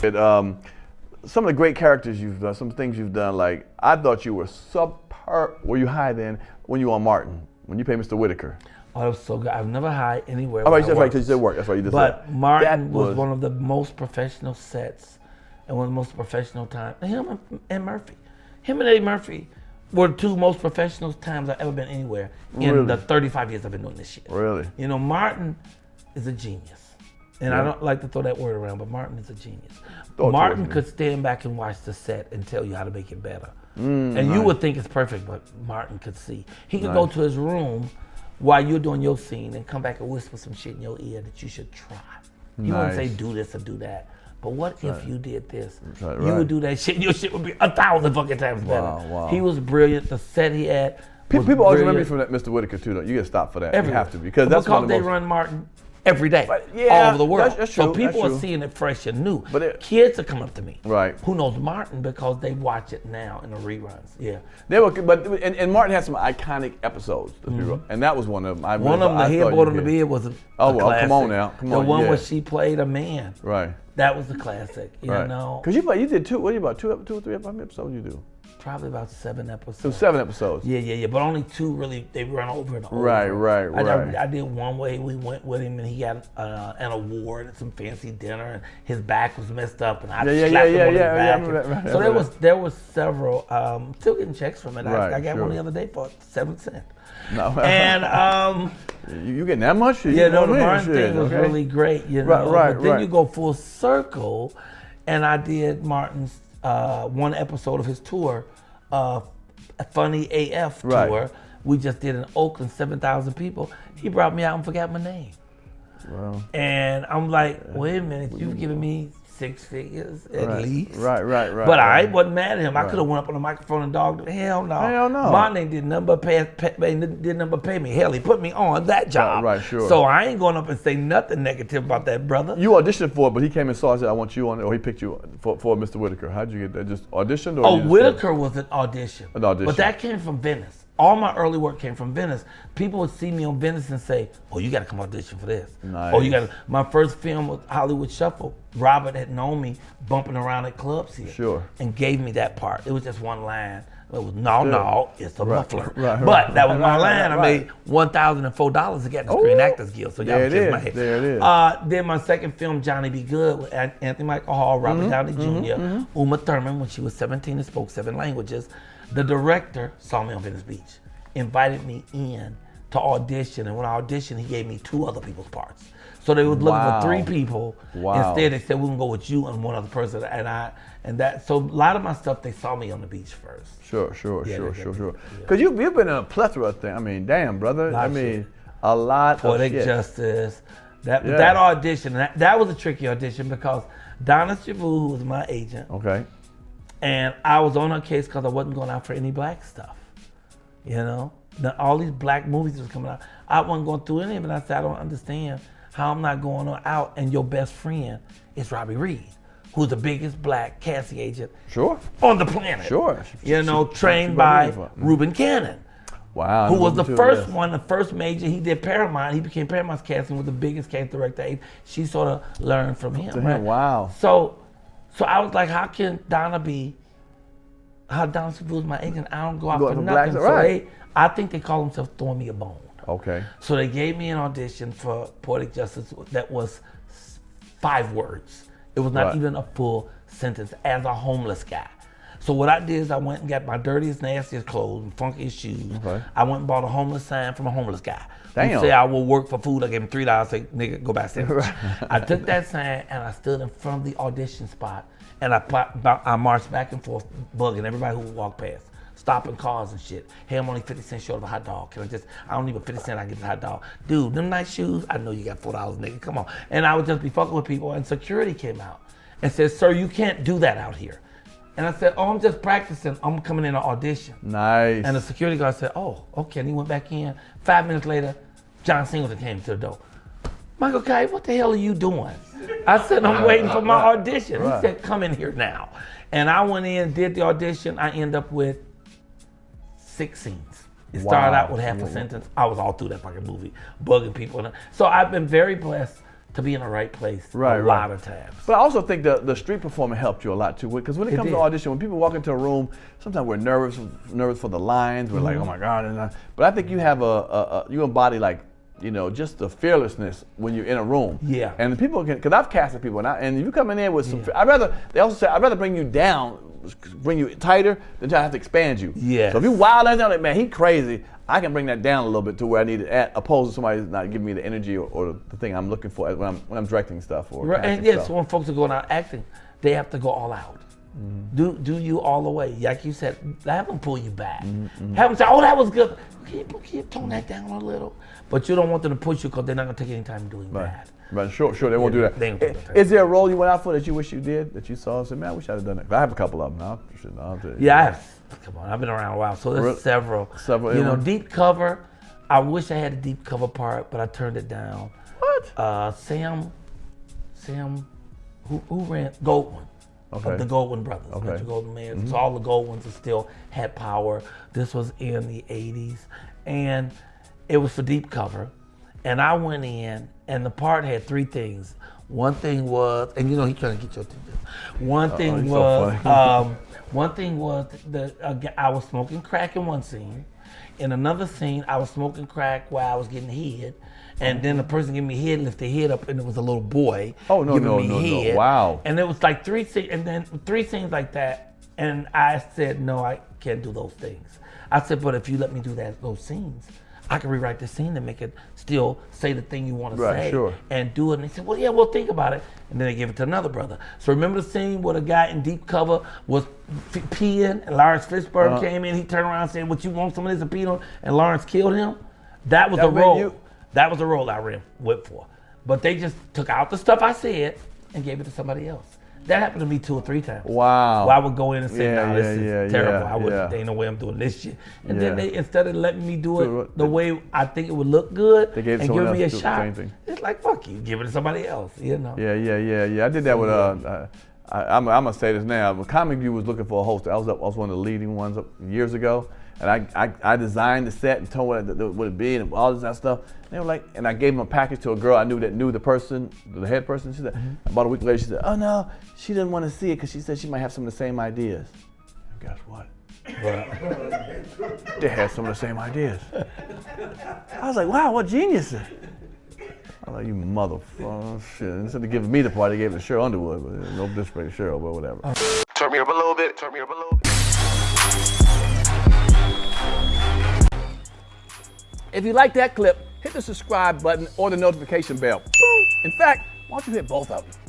Some of the great characters you've done, some things you've done, like I thought you were superb. Were you high then when you were on Martin, when you played Mr. Whitaker? Oh, that was so good. I've never high anywhere. Oh, right, that's right, because you said work. That's right, you just But said. Martin was one of the most professional sets and one of the most professional times. Him and Murphy. Him and Eddie Murphy were the two most professional times I've ever been anywhere in the 35 years I've been doing this shit. Really? You know, Martin is a genius. And I don't like to throw that word around, but Martin is a genius. Martin could stand back and watch the set and tell you how to make it better. And you would think it's perfect, but Martin could see. He could go to his room while you're doing your scene and come back and whisper some shit in your ear that you should try. He wouldn't say do this or do that. But what if you did this? You would do that shit and your shit would be 1,000 fucking times better. Wow. He was brilliant. The set he had People always remember you from that Mr. Whitaker too, though. You get stopped for that. You have to, because that's one of the they most... run Martin every day, Yeah, all over the world. That's true, so people that's are seeing it fresh and new. But kids are coming up to me, right? Who knows Martin because they watch it now in the reruns. Yeah, they were, and Martin had some iconic episodes, and that was one of them. One of them, the headboard on the bed, was a classic. Come on now, come on. The one where she played a man, right? That was the classic, you know. Because you did two. What are you about two or three episodes? You do. Probably about 7 episodes. So 7 episodes. Yeah. But only 2 really, they run over and over. Right. I did one way we went with him and he got an award at some fancy dinner and his back was messed up and I slapped him on his back. So there was several. Still getting checks from it. I got one the other day for 7 cents. No. And you getting that much? The Martin thing was really great. You know. But then you go full circle, and I did Martin's one episode of his tour, Funny AF tour. We just did in Oakland, 7,000 people. He brought me out and forgot my name. Wow. And I'm like, wait a minute, you've given me 6 figures at least. Right. But I wasn't mad at him. I could have went up on the microphone and dogged him. Hell no. Martin did nothing but pay me. Hell, he put me on that job. Right, sure. So I ain't going up and say nothing negative about that brother. You auditioned for it, but he came and saw and said, I want you on it, or he picked you for Mr. Whitaker. How'd you get that? Just auditioned? Or Whitaker was an audition. But that came from Venice. All my early work came from Venice. People would see me on Venice and say, oh, you got to come audition for this. Nice. Oh, you got to. My first film was Hollywood Shuffle. Robert had known me bumping around at clubs here. Sure. And gave me that part. It was just one line. It was, no, it's a muffler. Right. But that was my line. I made $1,004 to get the Screen Actors Guild. So y'all kiss my head. There it is. Then my second film, Johnny Be Good, with Anthony Michael Hall, Robert Downey Jr., Uma Thurman, when she was 17 and spoke 7 languages. The director saw me on Venice Beach, invited me in to audition, and when I auditioned, he gave me 2 other people's parts. So they was looking for 3 people. Instead, they said, we're gonna go with you and one other person, so a lot of my stuff, they saw me on the beach first. Sure. Because you've been in a plethora of things. I mean, damn, brother. A lot Poetic of shit. Justice. That audition, that was a tricky audition because Donna Chavou, who was my agent, and I was on her case because I wasn't going out for any black stuff. You know, all these black movies was coming out. I wasn't going through any of it. I said, I don't understand how I'm not going out and your best friend is Robbie Reed, who's the biggest black casting agent on the planet. You know, trained by Reuben Cannon. Wow. Who was the first one, the first major. He did Paramount. He became Paramount's casting, was the biggest casting director. She sort of learned from him. Right? Wow. So I was like, how can Donna Chavou is my agent? I don't go out for nothing. So I think they call themselves throwing me a bone. Okay. So they gave me an audition for Poetic Justice that was 5 words. It was not even a full sentence as a homeless guy. So what I did is I went and got my dirtiest, nastiest clothes and funkiest shoes. I went and bought a homeless sign from a homeless guy. Damn. Who said I will work for food. I gave him $3, say, nigga, go back sandwich. I took that sign and I stood in front of the audition spot and I marched back and forth, bugging everybody who would walk past, stopping cars and shit. Hey, I'm only 50 cents short of a hot dog. I don't need but 50 cents, I get the hot dog. Dude, them nice shoes, I know you got $4, nigga, come on. And I would just be fucking with people and security came out and said, sir, you can't do that out here. And I said, oh, I'm just practicing. I'm coming in to audition. Nice. And the security guard said, oh, okay. And he went back in. 5 minutes later, John Singleton came to the door. Michael Kay, what the hell are you doing? I said, I'm waiting for my audition. He said, come in here now. And I went in, did the audition. I ended up with 6 scenes. It started out with half a sentence. I was all through that fucking movie, bugging people. So I've been very blessed to be in the right place Right, a lot of times. But I also think the street performing helped you a lot too, because when it comes to audition, when people walk into a room, sometimes we're nervous for the lines. We're like, oh my God. But I think you have you embody like, you know, just the fearlessness when you're in a room. Yeah. And people can, because I've casted people, and if you come in there with some, they also say, I'd rather bring you down, bring you tighter than try to have to expand you. Yeah. So if you wild out there, like, man, he crazy, I can bring that down a little bit to where I need it at, opposed to somebody who's not giving me the energy or the thing I'm looking for when I'm directing stuff or right. And stuff. so when folks are going out acting, they have to go all out. Do you all the way. Like you said, have them pull you back. Have them say, oh, that was good. Can you tone that down a little? But you don't want them to push you because they're not going to take any time doing that. Right, sure, they won't do that. Is there a role you went out for that you wish you did, that you saw and said, man, I wish I'd have done that? I have a couple of them now. Yeah, come on, I've been around a while, so there's several. You know, deep cover, I wish I had a deep cover part, but I turned it down. What? Sam, who ran Goldwyn? Okay. The Goldwyn brothers, Okay. Metro Goldwyn Mayors. So all the Goldwyns still had power. This was in the 80s, and it was for deep cover. And I went in, and the part had three things. One thing was, and you know he's trying to get your attention. One thing was that I was smoking crack in one scene. In another scene, I was smoking crack while I was getting head. And then the person giving me head lifted their head up, and it was a little boy giving me head. Wow. And it was like three scenes like that. And I said, no, I can't do those things. I said, but if you let me do those scenes, I can rewrite the scene and make it still say the thing you want to say and do it. And they said, well, yeah, we'll think about it. And then they gave it to another brother. So remember the scene where the guy in deep cover was peeing and Lawrence Fishburne came in, he turned around and said, what, you want some of this and peed on? And Lawrence killed him? That was a role. That was the role I went for. But they just took out the stuff I said and gave it to somebody else. That happened to me 2 or 3 times. Wow. Where I would go in and say, no, this is terrible. Yeah. There ain't no way I'm doing this shit. And then they, instead of letting me do it the way I think it would look good and giving me a shot, it's like, fuck you, give it to somebody else, you know? Yeah. I did that with, I'm going to say this now. When Comic View was looking for a host, I was one of the leading ones years ago. And I designed the set and told what it would be and all this that stuff. And they were like, and I gave them a package to a girl I knew the person, the head person. She said, about a week later, she said, oh no, she didn't want to see it because she said she might have some of the same ideas. And guess what? They had some of the same ideas. I was like, wow, what geniuses. I'm like, you motherfucker, shit. Instead of giving me the part, they gave it to Cheryl Underwood. But no disrespect to Cheryl, but whatever. Turn me up a little bit. If you like that clip, hit the subscribe button or the notification bell. In fact, why don't you hit both of them?